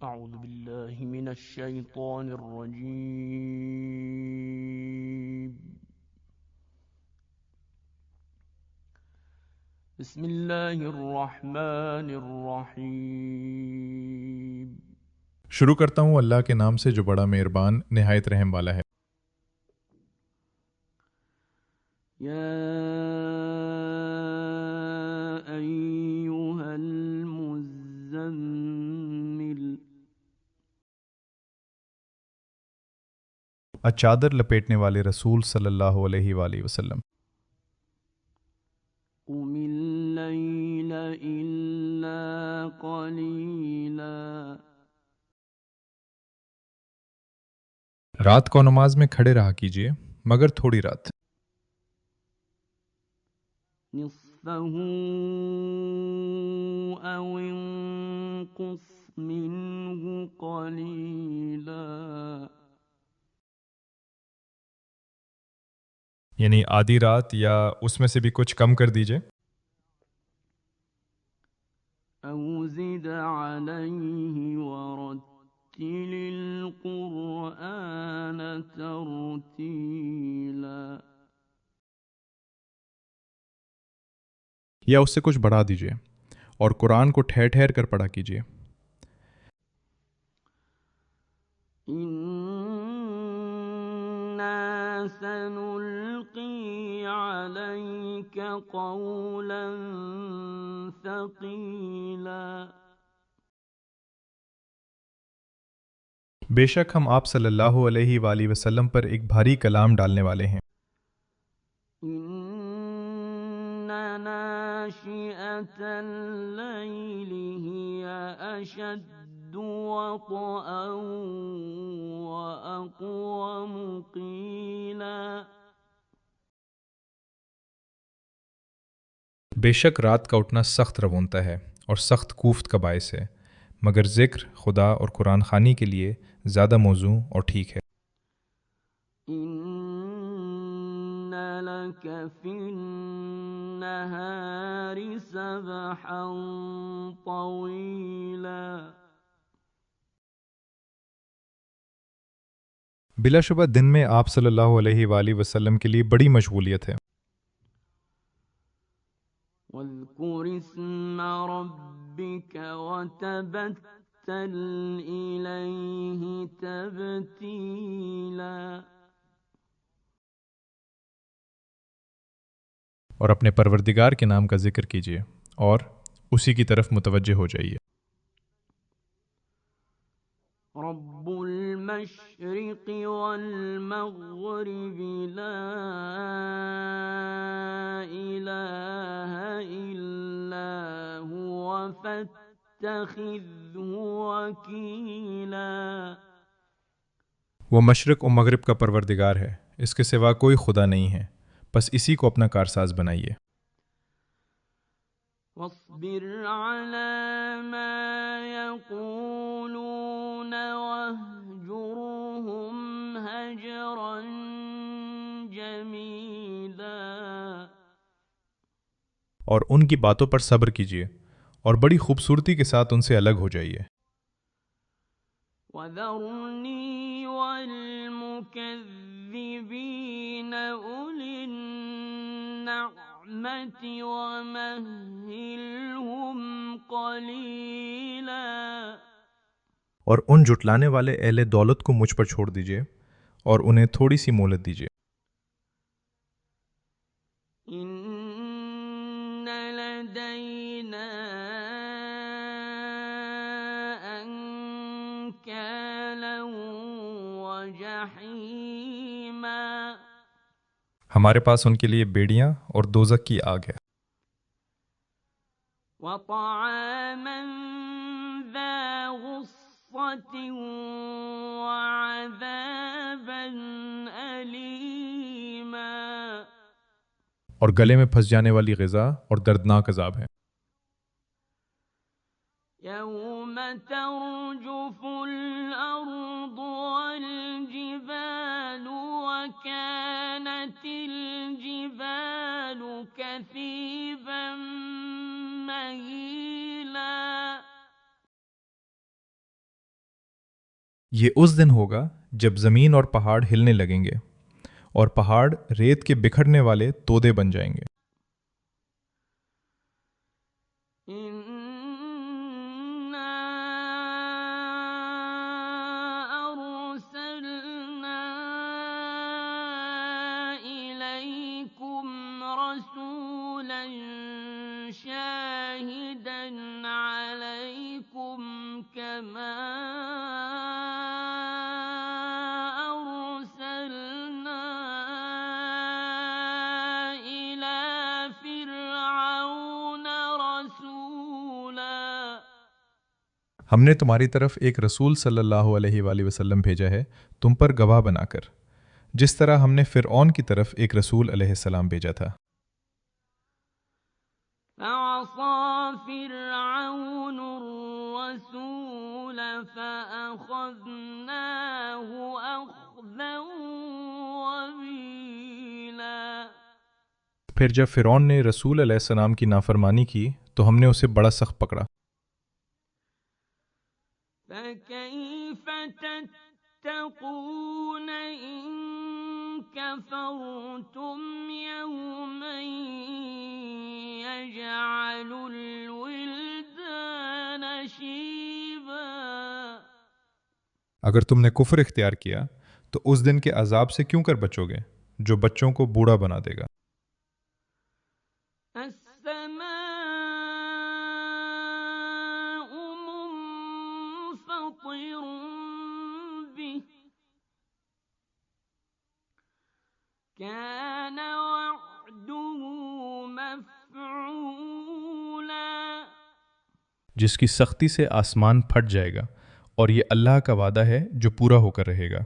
أعوذ بالله من الشيطان الرجيم. بسم الله الرحمن الرحيم. شروع کرتا ہوں اللہ کے نام سے جو بڑا مہربان نہایت رحم والا ہے۔ يا أيها المزمل. چادر لپیٹنے والے رسول صلی اللہ علیہ وآلہ وسلم، قم الليل إلا قليلا. رات کو نماز میں کھڑے رہا کیجیے مگر تھوڑی رات۔ نصفه أو انقص منه قليلا. یعنی آدھی رات یا اس میں سے بھی کچھ کم کر دیجیے۔ أو زد عليه ورتل القرآن ترتيلا. یا اس سے کچھ بڑھا دیجیے اور قرآن کو ٹھہر ٹھہر کر پڑھا کیجیے۔ إنا سنلقي عليك قولا ثقيلا. بے شک ہم آپ صلی اللہ علیہ وآلہ وسلم پر ایک بھاری کلام ڈالنے والے ہیں۔ إن ناشئة الليل هي أشد وطئا وأقوم قيلا. بے شک رات کا اٹھنا سخت روونتا ہے اور سخت کوفت کا باعث ہے، مگر ذکر خدا اور قرآن خوانی کے لیے زیادہ موزوں اور ٹھیک ہے۔ إن لك في النهار سبحا طويلا. بلا شبہ دن میں آپ صلی اللہ علیہ وآلہ وسلم کے لیے بڑی مشغولیت ہے۔ واذكر اسم ربك وتبتل إليه تبتيلا. اور اپنے پروردگار کے نام کا ذکر کیجیے اور اسی کی طرف متوجہ ہو جائیے۔ رب المشرق والمغرب لا إله إلا هو فاتخذه وكيلا. وہ مشرق و مغرب کا پروردگار ہے، اس کے سوا کوئی خدا نہیں ہے، بس اسی کو اپنا کارساز بنائیے۔ واصبر على ما يقولون واهجرهم هجرا جميلا. اور ان کی باتوں پر صبر کیجیے اور بڑی خوبصورتی کے ساتھ ان سے الگ ہو جائیے۔ وذرني والمكذبين أولي النعمة ومهلهم قليلا. اور ان جھٹلانے والے اہل دولت کو مجھ پر چھوڑ دیجیے اور انہیں تھوڑی سی مہلت دیجیے۔ إن لدينا أنكالا وجحيما. ہمارے پاس ان کے لیے بیڑیاں اور دوزخ کی آگ ہے، وطعاما ذا غصة وعذابا أليما. اور گلے میں پھنس جانے والی غذا اور دردناک عذاب ہے۔ يوم ترجف الأرض والجبال وكانت الجبال كثيبا مهيلا. یہ اس دن ہوگا جب زمین اور پہاڑ ہلنے لگیں گے اور پہاڑ ریت کے بکھرنے والے تودے بن جائیں گے۔ ہم نے تمہاری طرف ایک رسول صلی اللہ علیہ وآلہ وسلم بھیجا ہے تم پر گواہ بنا کر، جس طرح ہم نے فرعون کی طرف ایک رسول علیہ السلام بھیجا تھا۔ فَعَصَىٰ فِرْعَوْنُ الرَّسُولَ فَأَخَذْنَاهُ أَخْذًا وَبِيلًا۔ پھر جب فرعون نے رسول علیہ السلام کی نافرمانی کی تو ہم نے اسے بڑا سخت پکڑا۔ فَكَيْفَ تَتَّقُونَ إِن كَفَرْتُمْ يَوْمًا يَجْعَلُ الْوِلْدَانَ شِيبًا۔ اگر تم نے کفر اختیار کیا تو اس دن کے عذاب سے کیوں کر بچو گے جو بچوں کو بوڑھا بنا دے گا۔ كَانَ وَعْدُهُ مَفْعُولًا۔ جس کی سختی سے آسمان پھٹ جائے گا، اور یہ اللہ کا وعدہ ہے جو پورا ہو کر رہے گا۔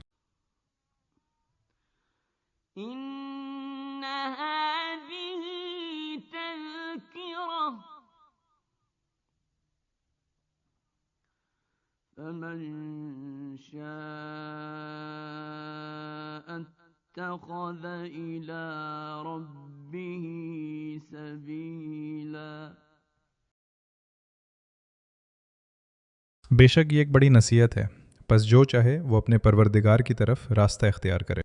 إِنَّ هَٰذِهِ تَذْكِرَةٌ فَمَن شَاءَ اتَّخَذَ إِلَىٰ رَبِّهِ سَبِيلًا۔ بے شک یہ ایک بڑی نصیحت ہے، پس جو چاہے وہ اپنے پروردگار کی طرف راستہ اختیار کرے۔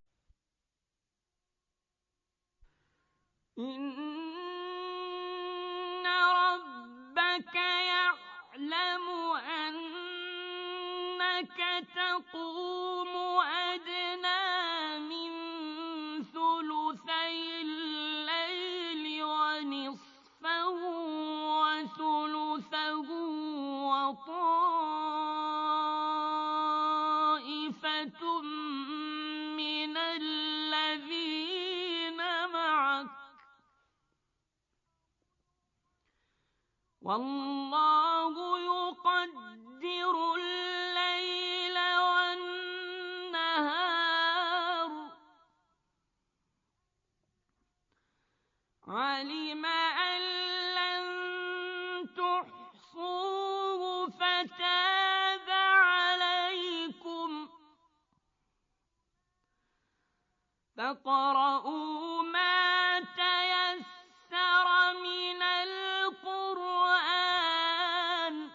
إِنَّ رَبَّكَ يَعْلَمُ أَنَّكَ تَقُومُ أَدْنَىٰ مِن ثُلُثَيِ اللَّيْلِ وَنِصْفَهُ وَثُلُثَهُ وَطَائِفَةٌ مِّنَ الَّذِينَ مَعَكَ ۚ وَاللَّهُ يُقَدِّرُ اللَّيْلَ وَالنَّهَارَ ۚ عَلِمَ أَن لَّن تُحْصُوهُ فَتَابَ عَلَيْكُمْ ۖ فَاقْرَءُوا مَا تَيَسَّرَ مِنَ الْقُرْآنِ ۚ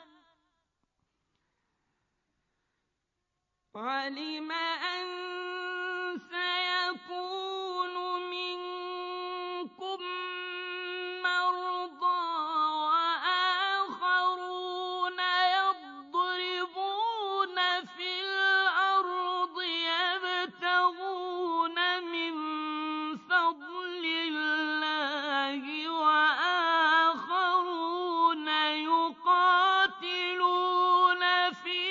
عَلِمَ أَن سَيَكُونُ مِنكُم مَّرْضَىٰ وَآخَرُونَ يَضْرِبُونَ فِي الْأَرْضِ يَبْتَغُونَ مِن فَضْلِ اللَّهِ وَآخَرُونَ يُقَاتِلُونَ فِي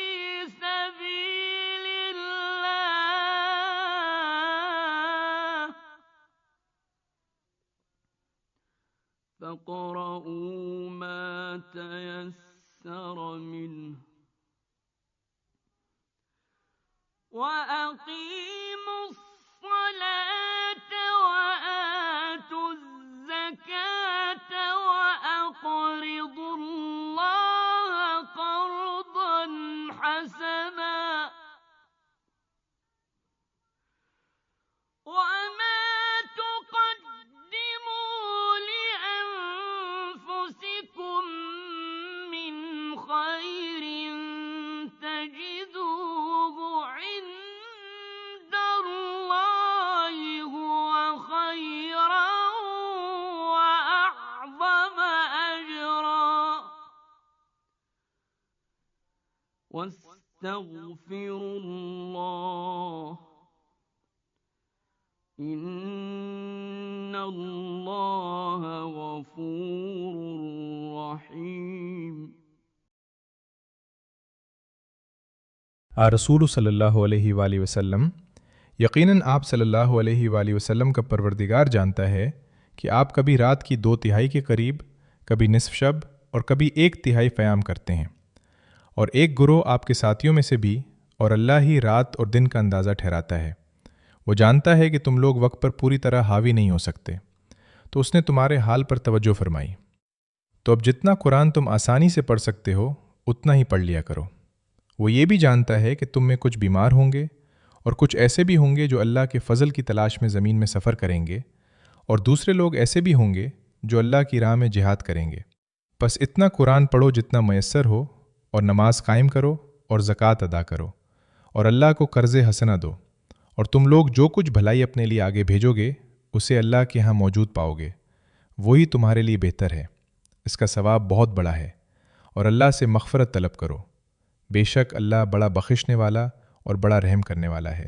سَبِيلِ اللَّهِ ۚ فَاقْرَءُوا مَا تَيَسَّرَ مِنْهُ ۚ وَأَقِيمُوا الصَّلَاةَ وَآتُوا الزَّكَاةَ وَأَقْرِضُوا اللَّهَ قَرْضًا حَسَنًا ۚ وَمَا تُقَدِّمُوا لِأَنفُسِكُم مِّنْ خَيْرٍ تَجِدُوهُ واستغفروا اللہ ان اللہ غفور رحیم۔ رسول صلی اللہ علیہ وآلہ وسلم، یقیناً آپ صلی اللہ علیہ وآلہ وسلم کا پروردگار جانتا ہے کہ آپ کبھی رات کی 2/3 کے قریب، کبھی نصف شب اور کبھی 1/3 قیام کرتے ہیں، اور ایک گروہ آپ کے ساتھیوں میں سے بھی، اور اللہ ہی رات اور دن کا اندازہ ٹھہراتا ہے۔ وہ جانتا ہے کہ تم لوگ وقت پر پوری طرح حاوی نہیں ہو سکتے، تو اس نے تمہارے حال پر توجہ فرمائی۔ تو اب جتنا قرآن تم آسانی سے پڑھ سکتے ہو اتنا ہی پڑھ لیا کرو۔ وہ یہ بھی جانتا ہے کہ تم میں کچھ بیمار ہوں گے، اور کچھ ایسے بھی ہوں گے جو اللہ کے فضل کی تلاش میں زمین میں سفر کریں گے، اور دوسرے لوگ ایسے بھی ہوں گے جو اللہ کی راہ میں جہاد کریں گے۔ بس اتنا قرآن پڑھو جتنا میسر ہو، اور نماز قائم کرو اور زکوٰۃ ادا کرو، اور اللہ کو قرض حسنہ دو، اور تم لوگ جو کچھ بھلائی اپنے لیے آگے بھیجو گے اسے اللہ کے ہاں موجود پاؤ گے، وہی تمہارے لیے بہتر ہے، اس کا ثواب بہت بڑا ہے، اور اللہ سے مغفرت طلب کرو، بے شک اللہ بڑا بخشنے والا اور بڑا رحم کرنے والا ہے۔